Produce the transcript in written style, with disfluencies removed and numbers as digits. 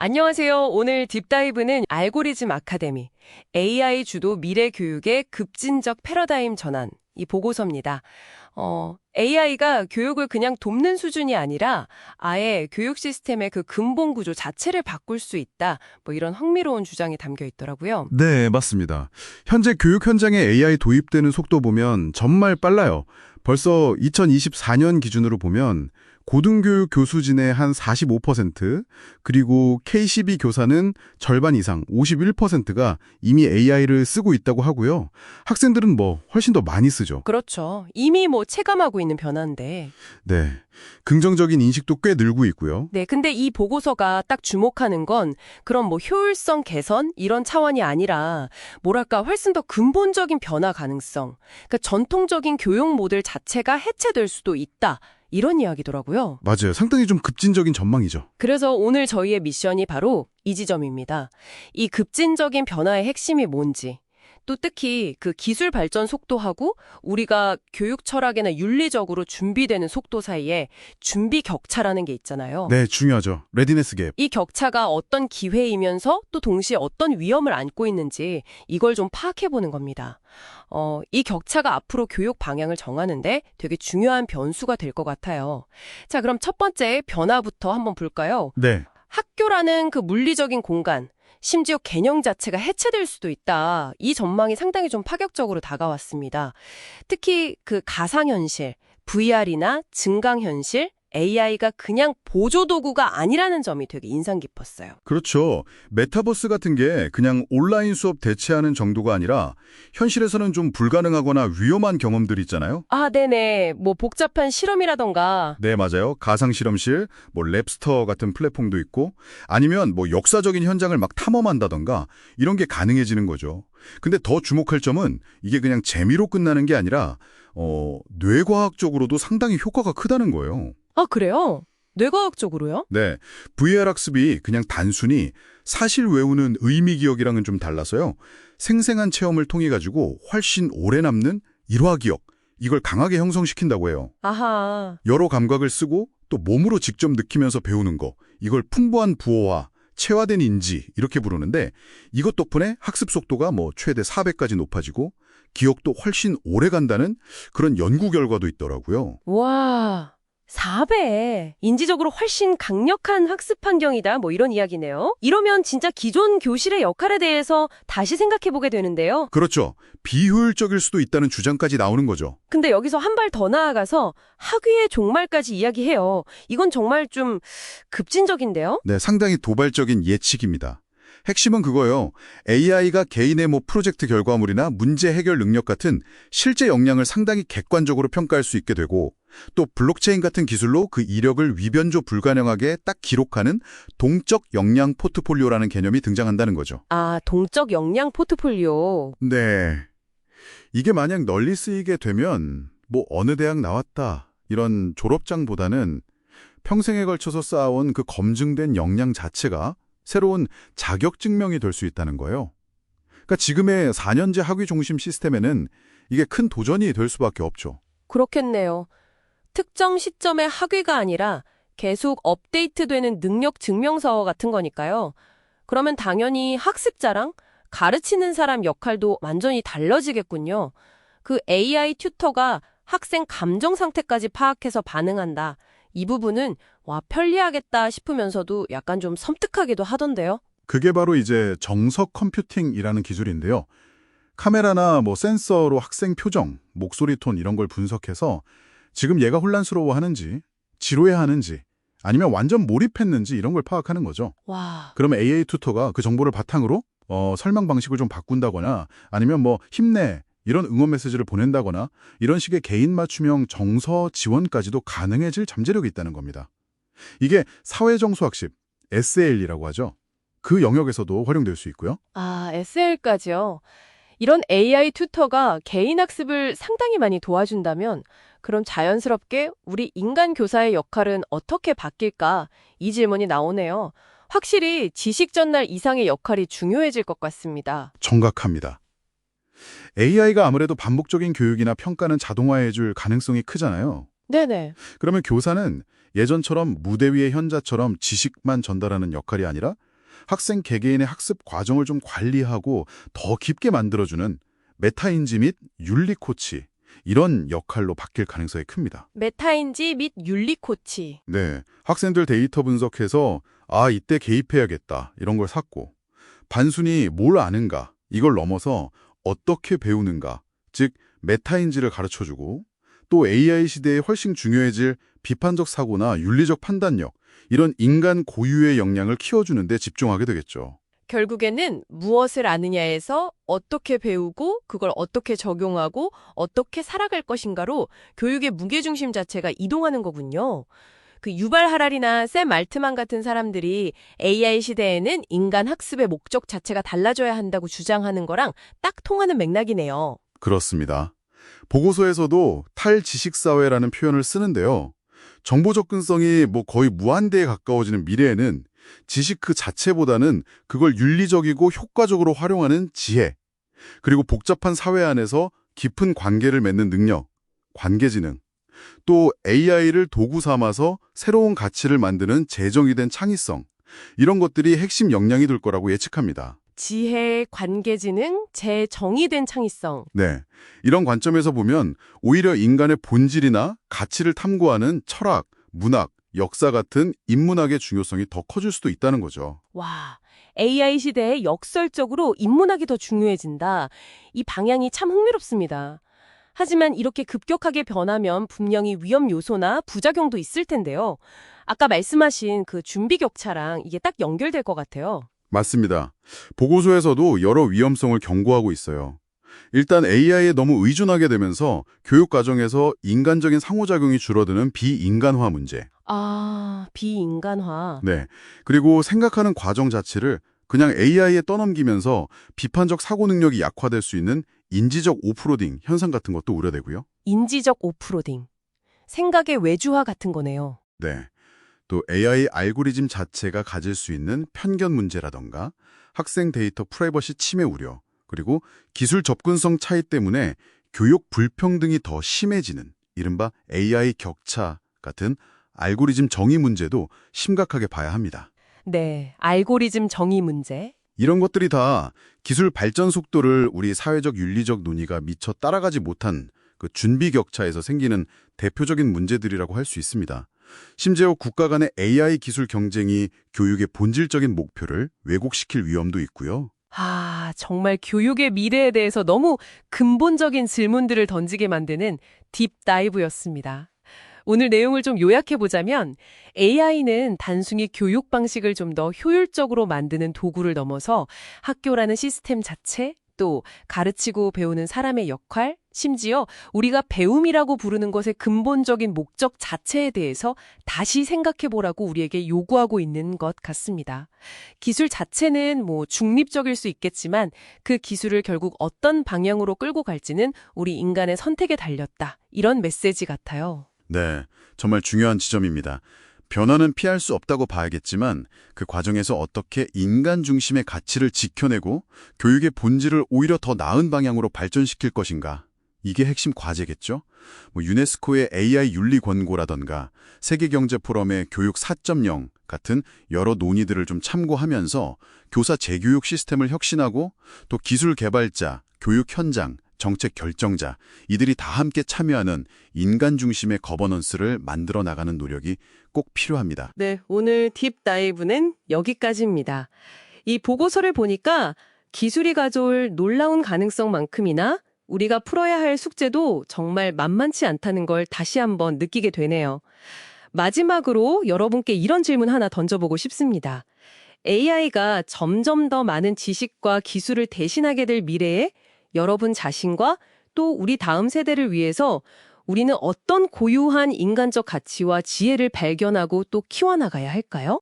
안녕하세요. 오늘 딥다이브는 알고리즘 아카데미, AI 주도 미래 교육의 급진적 패러다임 전환, 이 보고서입니다. AI가 교육을 그냥 돕는 수준이 아니라 아예 교육 시스템의 그 근본 구조 자체를 바꿀 수 있다. 뭐 이런 흥미로운 주장이 담겨 있더라고요. 네, 맞습니다. 현재 교육 현장에 AI 도입되는 속도 보면 정말 빨라요. 벌써 2024년 기준으로 보면 고등교육 교수진의 한 45%, 그리고 K12 교사는 절반 이상 51%가 이미 AI를 쓰고 있다고 하고요. 학생들은 뭐 훨씬 더 많이 쓰죠. 그렇죠. 이미 뭐 체감하고 있는 변화인데. 네, 긍정적인 인식도 꽤 늘고 있고요. 네, 근데 이 보고서가 딱 주목하는 건 그런 뭐 효율성 개선 이런 차원이 아니라 뭐랄까 훨씬 더 근본적인 변화 가능성. 그러니까 전통적인 교육 모델 자체가 해체될 수도 있다. 이런 이야기더라고요. 맞아요. 상당히 좀 급진적인 전망이죠. 그래서 오늘 저희의 미션이 바로 이 지점입니다. 이 급진적인 변화의 핵심이 뭔지, 또 특히 그 기술 발전 속도하고 우리가 교육 철학이나 윤리적으로 준비되는 속도 사이에 준비 격차라는 게 있잖아요. 네, 중요하죠. 레디네스 갭. 이 격차가 어떤 기회이면서 또 동시에 어떤 위험을 안고 있는지 이걸 좀 파악해보는 겁니다. 이 격차가 앞으로 교육 방향을 정하는데 되게 중요한 변수가 될 것 같아요. 자, 그럼 첫 번째 변화부터 한번 볼까요? 네. 학교라는 그 물리적인 공간, 심지어 개념 자체가 해체될 수도 있다. 이 전망이 상당히 좀 파격적으로 다가왔습니다. 특히 그 가상현실, VR이나 증강현실, AI가 그냥 보조도구가 아니라는 점이 되게 인상 깊었어요. 그렇죠. 메타버스 같은 게 그냥 온라인 수업 대체하는 정도가 아니라 현실에서는 좀 불가능하거나 위험한 경험들 있잖아요. 아, 네네. 뭐 복잡한 실험이라던가. 네, 맞아요. 가상실험실, 뭐 랩스터 같은 플랫폼도 있고 아니면 뭐 역사적인 현장을 막 탐험한다던가 이런 게 가능해지는 거죠. 근데 더 주목할 점은 이게 그냥 재미로 끝나는 게 아니라 뇌과학적으로도 상당히 효과가 크다는 거예요. 아, 그래요? 뇌과학적으로요? 네, VR 학습이 그냥 단순히 사실 외우는 의미 기억이랑은 좀 달라서요. 생생한 체험을 통해 가지고 훨씬 오래 남는 일화 기억, 이걸 강하게 형성시킨다고 해요. 아하. 여러 감각을 쓰고 또 몸으로 직접 느끼면서 배우는 거, 이걸 풍부한 부호화, 체화된 인지 이렇게 부르는데 이것 덕분에 학습 속도가 뭐 최대 4배까지 높아지고 기억도 훨씬 오래 간다는 그런 연구 결과도 있더라고요. 와, 4배. 인지적으로 훨씬 강력한 학습 환경이다. 뭐 이런 이야기네요. 이러면 진짜 기존 교실의 역할에 대해서 다시 생각해보게 되는데요. 그렇죠. 비효율적일 수도 있다는 주장까지 나오는 거죠. 근데 여기서 한 발 더 나아가서 학위의 종말까지 이야기해요. 이건 정말 좀 급진적인데요? 네, 상당히 도발적인 예측입니다. 핵심은 그거예요. AI가 개인의 뭐 프로젝트 결과물이나 문제 해결 능력 같은 실제 역량을 상당히 객관적으로 평가할 수 있게 되고 또 블록체인 같은 기술로 그 이력을 위변조 불가능하게 딱 기록하는 동적 역량 포트폴리오라는 개념이 등장한다는 거죠. 아, 동적 역량 포트폴리오. 네. 이게 만약 널리 쓰이게 되면 뭐 어느 대학 나왔다 이런 졸업장보다는 평생에 걸쳐서 쌓아온 그 검증된 역량 자체가 새로운 자격 증명이 될 수 있다는 거예요. 그러니까 지금의 4년제 학위 중심 시스템에는 이게 큰 도전이 될 수밖에 없죠. 그렇겠네요. 특정 시점의 학위가 아니라 계속 업데이트되는 능력 증명서 같은 거니까요. 그러면 당연히 학습자랑 가르치는 사람 역할도 완전히 달라지겠군요. 그 AI 튜터가 학생 감정 상태까지 파악해서 반응한다. 이 부분은 와, 편리하겠다 싶으면서도 약간 좀 섬뜩하기도 하던데요. 그게 바로 이제 정석 컴퓨팅이라는 기술인데요. 카메라나 뭐 센서로 학생 표정, 목소리 톤 이런 걸 분석해서 지금 얘가 혼란스러워하는지, 지루해하는지, 아니면 완전 몰입했는지 이런 걸 파악하는 거죠. 와, 그러면 AI 튜터가 그 정보를 바탕으로 설명 방식을 좀 바꾼다거나 아니면 뭐 힘내 이런 응원 메시지를 보낸다거나 이런 식의 개인 맞춤형 정서 지원까지도 가능해질 잠재력이 있다는 겁니다. 이게 사회정서학습, SL이라고 하죠. 그 영역에서도 활용될 수 있고요. 아, SL까지요. 이런 AI 튜터가 개인 학습을 상당히 많이 도와준다면 그럼 자연스럽게 우리 인간 교사의 역할은 어떻게 바뀔까? 이 질문이 나오네요. 확실히 지식 전달 이상의 역할이 중요해질 것 같습니다. 정각합니다. AI가 아무래도 반복적인 교육이나 평가는 자동화해줄 가능성이 크잖아요. 네네. 그러면 교사는 예전처럼 무대 위의 현자처럼 지식만 전달하는 역할이 아니라 학생 개개인의 학습 과정을 좀 관리하고 더 깊게 만들어주는 메타인지 및 윤리 코치, 이런 역할로 바뀔 가능성이 큽니다. 메타인지 및 윤리 코치. 네, 학생들 데이터 분석해서 이때 개입해야겠다 이런 걸 샀고, 단순히 뭘 아는가 이걸 넘어서 어떻게 배우는가, 즉 메타인지를 가르쳐주고, 또 AI 시대에 훨씬 중요해질 비판적 사고나 윤리적 판단력, 이런 인간 고유의 역량을 키워주는 데 집중하게 되겠죠. 결국에는 무엇을 아느냐에서 어떻게 배우고 그걸 어떻게 적용하고 어떻게 살아갈 것인가로 교육의 무게중심 자체가 이동하는 거군요. 그 유발 하랄이나 샘 알트만 같은 사람들이 AI 시대에는 인간 학습의 목적 자체가 달라져야 한다고 주장하는 거랑 딱 통하는 맥락이네요. 그렇습니다. 보고서에서도 탈지식사회라는 표현을 쓰는데요. 정보 접근성이 거의 무한대에 가까워지는 미래에는 지식 그 자체보다는 그걸 윤리적이고 효과적으로 활용하는 지혜, 그리고 복잡한 사회 안에서 깊은 관계를 맺는 능력, 관계지능, 또 AI를 도구 삼아서 새로운 가치를 만드는 재정이 된 창의성, 이런 것들이 핵심 역량이 될 거라고 예측합니다. 지혜, 관계지능, 재정의된 창의성. 네, 이런 관점에서 보면 오히려 인간의 본질이나 가치를 탐구하는 철학, 문학, 역사 같은 인문학의 중요성이 더 커질 수도 있다는 거죠. 와, AI 시대에 역설적으로 인문학이 더 중요해진다. 이 방향이 참 흥미롭습니다. 하지만 이렇게 급격하게 변하면 분명히 위험 요소나 부작용도 있을 텐데요. 아까 말씀하신 그 준비 격차랑 이게 딱 연결될 것 같아요. 맞습니다. 보고서에서도 여러 위험성을 경고하고 있어요. 일단 AI에 너무 의존하게 되면서 교육 과정에서 인간적인 상호작용이 줄어드는 비인간화 문제. 비인간화. 네. 그리고 생각하는 과정 자체를 그냥 AI에 떠넘기면서 비판적 사고 능력이 약화될 수 있는 인지적 오프로딩 현상 같은 것도 우려되고요. 인지적 오프로딩. 생각의 외주화 같은 거네요. 네. 또 AI 알고리즘 자체가 가질 수 있는 편견 문제라던가 학생 데이터 프라이버시 침해 우려, 그리고 기술 접근성 차이 때문에 교육 불평등이 더 심해지는 이른바 AI 격차 같은 알고리즘 정의 문제도 심각하게 봐야 합니다. 네, 알고리즘 정의 문제. 이런 것들이 다 기술 발전 속도를 우리 사회적 윤리적 논의가 미처 따라가지 못한 그 준비 격차에서 생기는 대표적인 문제들이라고 할 수 있습니다. 심지어 국가 간의 AI 기술 경쟁이 교육의 본질적인 목표를 왜곡시킬 위험도 있고요. 정말 교육의 미래에 대해서 너무 근본적인 질문들을 던지게 만드는 딥다이브였습니다. 오늘 내용을 좀 요약해보자면 AI는 단순히 교육 방식을 좀 더 효율적으로 만드는 도구를 넘어서 학교라는 시스템 자체, 또 가르치고 배우는 사람의 역할, 심지어 우리가 배움이라고 부르는 것의 근본적인 목적 자체에 대해서 다시 생각해보라고 우리에게 요구하고 있는 것 같습니다. 기술 자체는 중립적일 수 있겠지만 그 기술을 결국 어떤 방향으로 끌고 갈지는 우리 인간의 선택에 달렸다. 이런 메시지 같아요. 네, 정말 중요한 지점입니다. 변화는 피할 수 없다고 봐야겠지만 그 과정에서 어떻게 인간 중심의 가치를 지켜내고 교육의 본질을 오히려 더 나은 방향으로 발전시킬 것인가. 이게 핵심 과제겠죠? 유네스코의 AI 윤리 권고라던가 세계경제포럼의 교육 4.0 같은 여러 논의들을 좀 참고하면서 교사 재교육 시스템을 혁신하고 또 기술 개발자, 교육 현장, 정책 결정자, 이들이 다 함께 참여하는 인간 중심의 거버넌스를 만들어 나가는 노력이 꼭 필요합니다. 네, 오늘 딥다이브는 여기까지입니다. 이 보고서를 보니까 기술이 가져올 놀라운 가능성만큼이나 우리가 풀어야 할 숙제도 정말 만만치 않다는 걸 다시 한번 느끼게 되네요. 마지막으로 여러분께 이런 질문 하나 던져보고 싶습니다. AI가 점점 더 많은 지식과 기술을 대신하게 될 미래에 여러분 자신과 또 우리 다음 세대를 위해서 우리는 어떤 고유한 인간적 가치와 지혜를 발견하고 또 키워나가야 할까요?